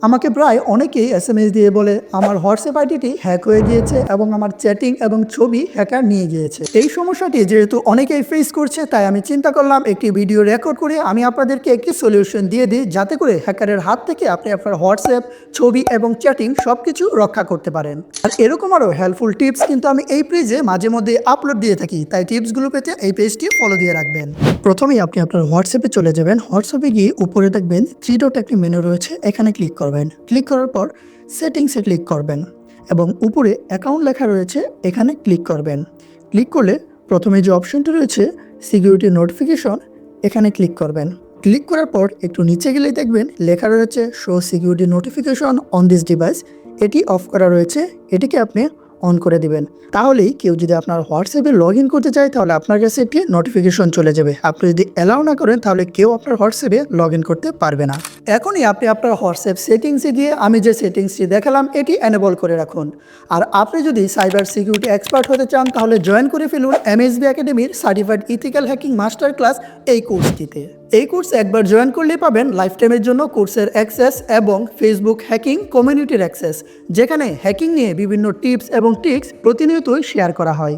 আমাকে প্রায় অনেকেই এসএমএস দিয়ে বলে আমার হোয়াটসঅ্যাপ আইডিটি হ্যাক হয়ে গিয়েছে এবং আমার চ্যাটিং এবং ছবি হ্যাকার নিয়ে গিয়েছে। এই সমস্যাটি যেহেতু অনেকেই ফেস করছে, তাই আমি চিন্তা করলাম একটি ভিডিও রেকর্ড করে আমি আপনাদেরকে একটি সলিউশন দিয়ে দিই, যাতে করে হ্যাকারের হাত থেকে আপনি আপনার হোয়াটসঅ্যাপ, ছবি এবং চ্যাটিং সব কিছু রক্ষা করতে পারেন। আর এরকম আরও হেল্পফুল টিপস কিন্তু আমি এই পেজে মাঝে মধ্যে আপলোড দিয়ে থাকি, তাই টিপসগুলো পেতে এই পেজটি ফলো দিয়ে রাখবেন। প্রথমেই আপনি আপনার হোয়াটসঅ্যাপে চলে যাবেন। হোয়াটসঅ্যাপে গিয়ে উপরে দেখবেন থ্রি ডট একটি মেনু রয়েছে, এখানে ক্লিক করবেন। ক্লিক করার পর সেটিংসে ক্লিক করবেন এবং উপরে অ্যাকাউন্ট লেখা রয়েছে, এখানে ক্লিক করবেন। ক্লিক করলে প্রথমে যে অপশনটি রয়েছে সিকিউরিটি নোটিফিকেশন, এখানে ক্লিক করবেন। ক্লিক করার পর একটু নিচে গেলেই দেখবেন লেখা রয়েছে show security notification on this device. এটি অফ করা রয়েছে, এটিকে আপনি অন করে দিবেন। তাহলেই কেউ যদি আপনার হোয়াটসঅ্যাপে লগ ইন করতে চায়, তাহলে আপনার কাছে একটি নোটিফিকেশন চলে যাবে। আপনি যদি অ্যালাউ না করেন, তাহলে কেউ আপনার হোয়াটসঅ্যাপে লগ ইন করতে পারবে না। এখনই আপনি আপনার হোয়াটসঅ্যাপ সেটিংসে গিয়ে আমি যে সেটিংসটি দেখালাম এটি এনেবল করে রাখুন। আর আপনি যদি সাইবার সিকিউরিটি এক্সপার্ট হতে চান, তাহলে জয়েন করে ফেলুন এমএসবি একাডেমির certified ethical hacking master class এই কোর্সটিতে। এই কোর্স একবার জয়েন করলেই পাবেন লাইফ টাইমের জন্য কোর্সের অ্যাক্সেস এবং ফেসবুক হ্যাকিং কমিউনিটির অ্যাক্সেস, যেখানে হ্যাকিং নিয়ে বিভিন্ন টিপস এবং ট্রিক্স প্রতিনিয়তই শেয়ার করা হয়।